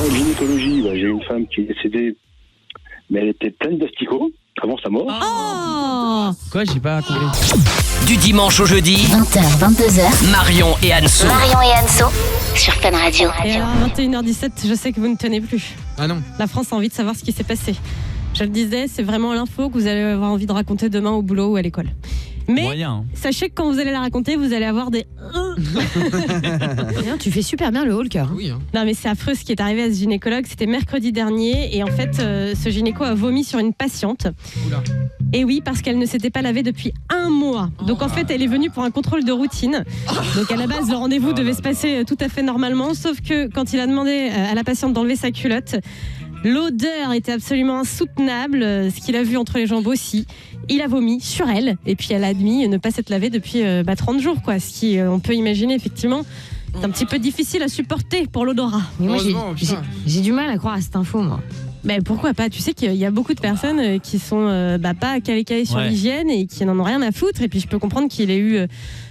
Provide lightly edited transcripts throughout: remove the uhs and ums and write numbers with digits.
parlant de gynécologie, j'ai une femme qui est décédée, mais elle était pleine d'asticots avant sa mort. Oh Quoi, j'ai pas compris. Du dimanche au jeudi, 20h, 22h. Marion et Anso. Marion et Anso sur Fun Radio. Et alors, 21h17, je sais que vous ne tenez plus. Ah non. La France a envie de savoir ce qui s'est passé. Je le disais, c'est vraiment l'info que vous allez avoir envie de raconter demain au boulot ou à l'école. Mais Moyen. sachez que quand vous allez la raconter, vous allez avoir des... Tu fais super bien le Hulker. Oui, hein. Non mais c'est affreux ce qui est arrivé à ce gynécologue. C'était mercredi dernier et en fait, ce gynéco a vomi sur une patiente. Oula. Et oui, parce qu'elle ne s'était pas lavée depuis un mois. Donc en fait, elle est venue pour un contrôle de routine. Donc à la base, le rendez-vous devait se passer tout à fait normalement. Sauf que quand il a demandé à la patiente d'enlever sa culotte, l'odeur était absolument insoutenable. Ce qu'il a vu entre les jambes aussi. Il a vomi sur elle. Et puis elle a admis ne pas s'être lavée depuis 30 jours. Quoi. Ce qui, on peut imaginer effectivement, c'est un petit peu difficile à supporter pour l'odorat. Mais moi, Heureusement, putain. j'ai du mal à croire à cette info, moi. Mais pourquoi pas? Tu sais qu'il y a beaucoup de personnes qui sont pas calées sur l'hygiène et qui n'en ont rien à foutre. Et puis je peux comprendre qu'il ait eu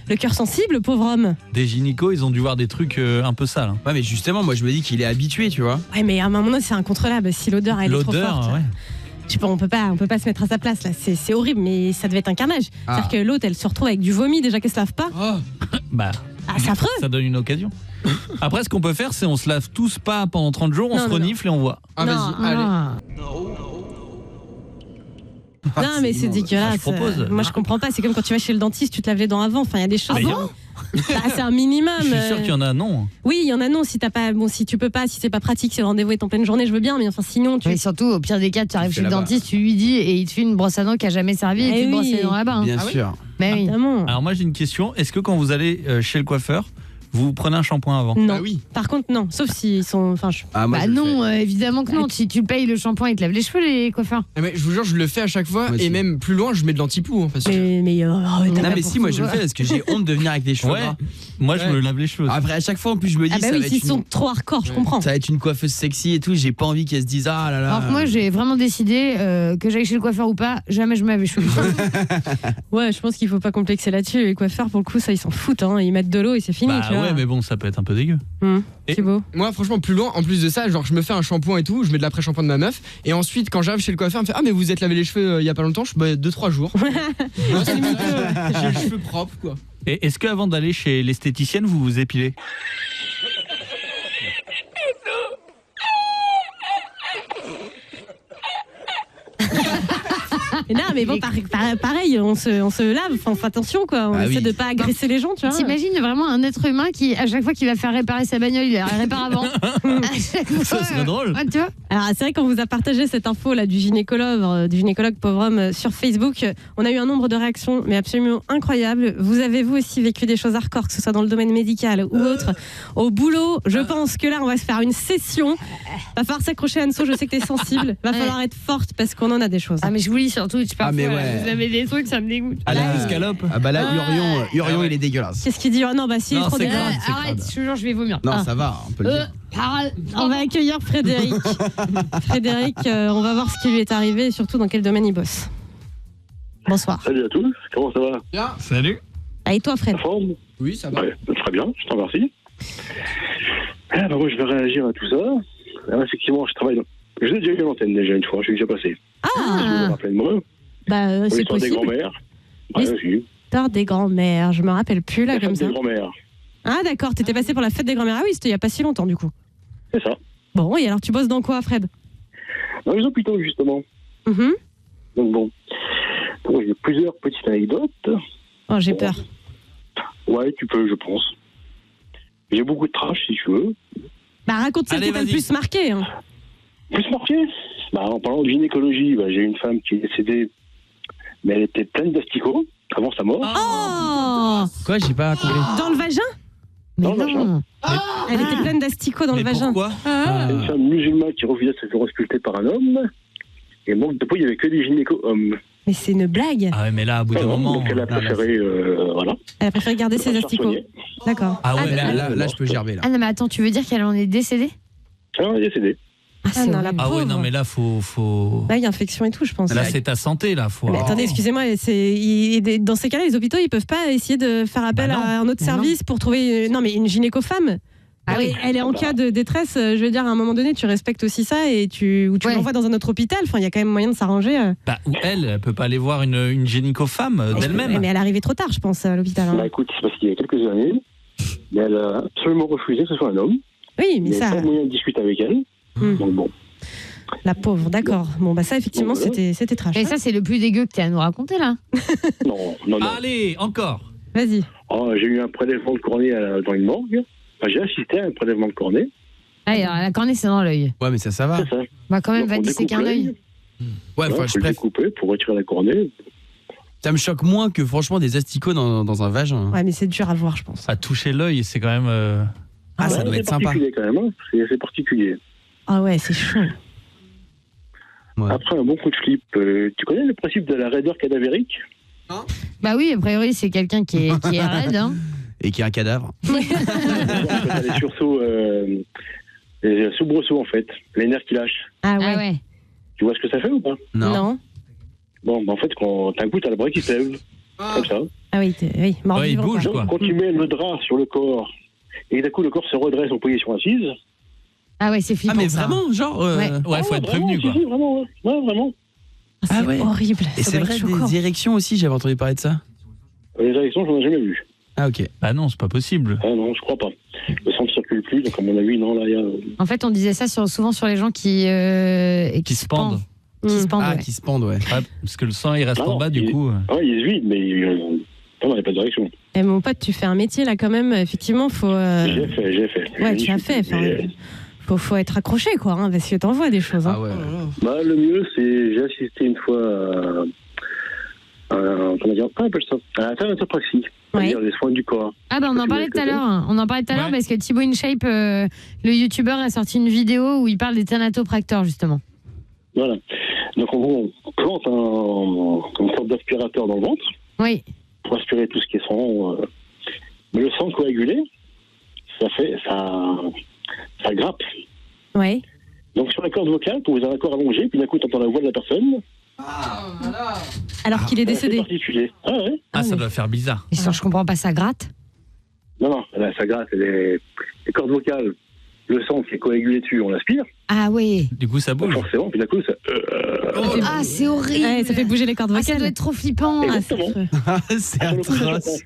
le cœur sensible, le pauvre homme. Des gynécos, ils ont dû voir des trucs un peu sales. Ouais, mais justement, moi je me dis qu'il est habitué, tu vois. Ouais, mais à un moment donné, c'est incontrôlable. Si l'odeur elle est trop forte, ouais. je sais pas, on peut pas se mettre à sa place là. C'est horrible, mais ça devait être un carnage. C'est-à-dire que l'autre, elle se retrouve avec du vomi déjà qu'elle se lave pas. Bah, C'est affreux. ça donne une occasion. Après, ce qu'on peut faire, c'est on se lave tous pas pendant 30 jours, on se renifle et on voit. Ah, vas-y, allez. Non, mais c'est dégueulasse. je propose. Moi, je comprends pas. C'est comme quand tu vas chez le dentiste, tu te laves les dents avant. Enfin, il y a des choses. C'est un minimum. Je suis sûr qu'il y en a non. Oui, il y en a non. Si t'as pas, si tu peux pas, si c'est pas pratique, si le rendez-vous est en pleine journée, je veux bien. Mais enfin, sinon, Mais surtout, au pire des cas, tu arrives chez le dentiste, tu lui dis et il te fait une brosse à dents qui a jamais servi et tu te brosses les dents là-bas. Bien sûr. Mais oui. Évidemment. Alors moi j'ai une question, est-ce que quand vous allez chez le coiffeur, vous prenez un shampoing avant? Non. Ah oui. Par contre, non. Sauf s'ils sont. Enfin, Bah non, évidemment que non. Si tu payes le shampoing, ils te lavent les cheveux, les coiffeurs. Ah, mais je vous jure, je le fais à chaque fois et même plus loin, je mets de l'antipoux. Parce que... Non, mais si, moi je le fais parce que j'ai honte de venir avec des cheveux gras. Moi je me lave les cheveux. Après, à chaque fois, en plus, je me dis Ah bah ça oui, va être s'ils sont trop hardcore, je comprends. ça va être une coiffeuse sexy et tout. J'ai pas envie qu'elle se dise ah là là. Alors que moi, j'ai vraiment décidé que j'aille chez le coiffeur ou pas, jamais je me lave les cheveux. Ouais, je pense qu'il faut pas complexer là-dessus. Les coiffeurs, pour le coup, ça, ils s'en foutent. Hein. Ils mettent de l'eau et c'est fini. Bah tu vois. ouais, mais bon, ça peut être un peu dégueu. C'est beau. Moi, franchement, plus loin, en plus de ça, genre, je me fais un shampoing et tout, je mets de l'après-shampoing de ma meuf, et ensuite, quand j'arrive chez le coiffeur, elle me fait ah, mais vous êtes lavé les cheveux il y a pas longtemps? Je dis 2-3 jours. J'ai les cheveux propres, quoi. Et est-ce qu'avant d'aller chez l'esthéticienne, vous vous épilez? Et non, mais bon, pareil, on se lave, enfin, on fait attention, quoi. On essaie de pas agresser les gens, tu vois. T'imagines vraiment un être humain qui, à chaque fois qu'il va faire réparer sa bagnole, il la répare avant. Ça serait drôle. Ouais, tu vois. Alors, c'est vrai qu'on vous a partagé cette info là du gynécologue pauvre homme sur Facebook. On a eu un nombre de réactions, mais absolument incroyable. Vous avez vous aussi vécu des choses hardcore, que ce soit dans le domaine médical ou autre, au boulot? Je pense que là, on va se faire une session. Va falloir s'accrocher, Anso. Je sais que t'es sensible. Va falloir être forte parce qu'on en a des choses. Ah, mais je vous lis sur Twitch parfois. mais ouais. Vous avez des trucs, ça me dégoûte. Ah la escalope. Ah bah là, Urion, il est dégueulasse. Qu'est-ce qu'il dit? Non, bah si, il est Non, trop c'est dégueulasse. grave. c'est Arrête, crade. je te jure, je vais vomir. Non, ça va, on peut le dire. On va accueillir Frédéric. Frédéric, on va voir ce qui lui est arrivé et surtout dans quel domaine il bosse. Bonsoir. Salut à tous, comment ça va? Bien. Salut. Ah, et toi, Fred? La forme? Oui, ça va. Ouais, très bien, je t'en remercie. Moi, je vais réagir à tout ça. Alors, effectivement, je travaille dans... Je l'ai déjà eu à l'antenne déjà une fois, je suis déjà passé. Je me rappelle de moi. Bah, c'est L'histoire des possible. grands-mères. Ouais, si. L'histoire des grands-mères, je me rappelle plus là La comme fête ça. des grands-mères. Ah d'accord, t'étais passé pour la fête des grands-mères. Ah oui, c'était il y a pas si longtemps du coup. C'est ça. Bon, et alors tu bosses dans quoi, Fred? Dans les hôpitaux, justement. Mhm. Donc bon. Donc, j'ai plusieurs petites anecdotes. Oh, j'ai peur. Ouais, tu peux, je pense. J'ai beaucoup de trash, si tu veux. Bah raconte celle Allez, qui t'a le vas-y. plus marqué. Hein. Plus marqué? En parlant de gynécologie, j'ai une femme qui est décédée, mais elle était pleine d'asticots avant sa mort. Oh, Quoi, j'ai pas compris. dans le vagin? Mais Non, non. Elle était pleine d'asticots dans Mais le vagin. pourquoi? C'est une femme musulmane qui refusait de se faire ausculter par un homme. Et donc, depuis, il n'y avait que des gynécos hommes. Mais c'est une blague. Ah ouais, mais là, à bout d'un moment... Donc, elle a préféré, voilà. Elle a préféré garder ses se faire asticots. soigner. D'accord. Ah ouais, Là, je peux gerber, là. Ah non, mais attends, tu veux dire qu'elle en est décédée? Elle est décédée. Ah, c'est non, la horrible. Ah ouais, pauvre. non, mais là, faut... Là, il y a infection et tout, je pense. Là, c'est ta santé, là. Faut... Mais attendez, excusez-moi, dans ces cas-là, les hôpitaux, ils peuvent pas essayer de faire appel Bah non. à un autre Bah service pour trouver, non mais une gynéco-femme. Ah oui. Elle est en cas de détresse, je veux dire, à un moment donné, tu respectes aussi ça et tu l'envoies dans un autre hôpital. Enfin, il y a quand même moyen de s'arranger. Ou elle peut pas aller voir une gynéco-femme d'elle-même. Mais elle est arrivée trop tard, je pense, à l'hôpital. Bah écoute, c'est parce qu'il y a quelques années, mais elle a absolument refusé que ce soit un homme. Oui, mais Il n'y ça. a pas moyen de discuter avec elle. Donc bon. La pauvre, d'accord. Bon, bah ça, effectivement, Donc, c'était trash. Et ça, c'est le plus dégueu que tu as à nous raconter, là. Non. Allez, encore. Vas-y. Oh, j'ai eu un prélèvement de cornée dans une morgue. Enfin, j'ai assisté à un prélèvement de cornée. Ah, alors, la cornée, c'est dans l'œil. Ouais, mais ça va. C'est ça. Bah, quand même, Donc, va on disséquer un découpe œil. l'œil. Ouais, Faut je le préfère. découper pour retirer la cornée. Ça me choque moins que franchement des asticots dans un vagin. Ouais, mais c'est dur à voir, je pense. À toucher l'œil, c'est quand même. Ça doit c'est être sympa. particulier quand même. Hein. C'est particulier. Ah ouais, c'est chaud. Ouais. Après un bon coup de flip, tu connais le principe de la raideur cadavérique? Bah oui, a priori, c'est quelqu'un qui est raide. Hein. Et qui est un cadavre. T'as les sursauts, les soubresauts en fait, les nerfs qui lâchent. Ah Ah ouais. ouais. Tu vois ce que ça fait ou pas? Non. Bon, bah en fait, quand d'un coup, t'as le bras qui se lève, comme ça. Ah oui, mort Ouais, il vivant, bouge, quoi. quoi. Donc, quand tu mets le drap sur le corps, et d'un coup, le corps se redresse en position assise. Ah ouais, c'est flippant. Ah mais ça. vraiment, genre. Ouais, faut être prévenu, vraiment, quoi. Si, vraiment, ouais, vraiment. C'est Ah ouais. horrible. Et Ça c'est doit vrai être choquant. des érections aussi, j'avais entendu parler de ça. Les érections, j'en ai jamais vu. Ah ok. Bah non, c'est pas possible. Ah non, je crois pas. Le sang ne circule plus, donc à mon avis, non, là, il y a. En fait, on disait ça souvent sur les gens qui Qui se pendent. Qui se pendent, Ah ouais. qui se pendent, ouais. Ouais, parce que le sang, il reste Ah en non, bas, du coup. Ah ouais, il se vide, mais non, il n'y a pas de direction. Eh, mon pote, tu fais un métier là quand même. Effectivement, faut. J'ai fait. Ouais, tu as fait. Enfin, faut être accroché, quoi, hein, parce que t'en vois des choses. Hein. Ah ouais. Bah, le mieux, c'est. J'ai assisté une fois comment dire, on appelle ça, à la thanatopraxie, c'est-à-dire les soins du corps. Ah bah on en parlait tout à l'heure. On en parlait tout à l'heure parce que Thibaut InShape, le youtubeur, a sorti une vidéo où il parle des thanatopracteurs justement. Voilà. Donc on plante une sorte d'aspirateur dans le ventre. Oui. Pour aspirer tout ce qui est sang. Mais le sang coagulé, ça grappe. Ouais. Donc sur la corde vocale, pour vous avez un corps allongé, puis d'un coup tu entends la voix de la personne. Alors qu'il est décédé. C'est particulier. Ah ouais. Ah, ça doit faire bizarre. Et je comprends pas, ça gratte. Non, là, ça gratte. Les cordes vocales, le sang qui est coagulé dessus, on l'aspire. Ah oui. Du coup, ça bouge. Forcément, puis d'un coup, ça. Ah c'est horrible. Ouais, ça fait bouger les cordes Ah, vocales. ça doit être trop flippant. Ah, c'est affreux. C'est atroce.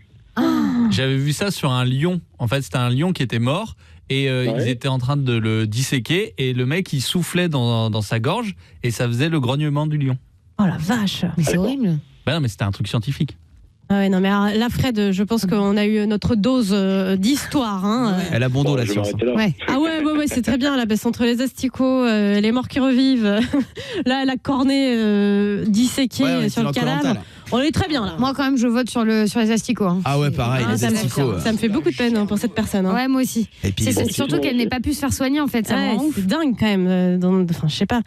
J'avais vu ça sur un lion. En fait, c'était un lion qui était mort et ils étaient en train de le disséquer et le mec il soufflait dans sa gorge et ça faisait le grognement du lion. Oh la vache. Mais c'est horrible. Bah non, mais c'était un truc scientifique. Ah ouais, non, mais alors, là, Fred, je pense qu'on a eu notre dose d'histoire. Hein. Elle a bon dos la je vais science. m'arrêter là. Ouais. Ah ouais, c'est très bien, là, parce entre les asticots, les morts qui revivent, là, la cornée disséquée Ouais, sur le cadavre. On est très bien, là. Moi quand même je vote sur les asticots. Hein. Ah ouais, pareil, les ça, asticots. ça me fait beaucoup de peine pour cette personne. Hein. Ouais moi aussi. Et puis C'est bon, surtout qu'elle n'ait pas pu se faire soigner en fait. Ça me Ouais, rend ouf. c'est dingue quand même. Enfin, je sais pas.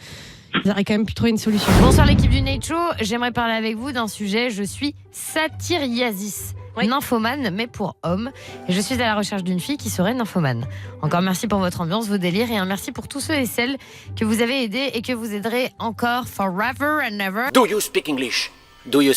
Ils auraient quand même pu trouver une solution. Bonsoir l'équipe du Nate Show, j'aimerais parler avec vous d'un sujet, je suis satyriasis, nymphomane mais pour homme, et je suis à la recherche d'une fille qui serait nymphomane. Encore merci pour votre ambiance, vos délires, et un merci pour tous ceux et celles que vous avez aidés et que vous aiderez encore forever and ever. Do you speak English? Do you speak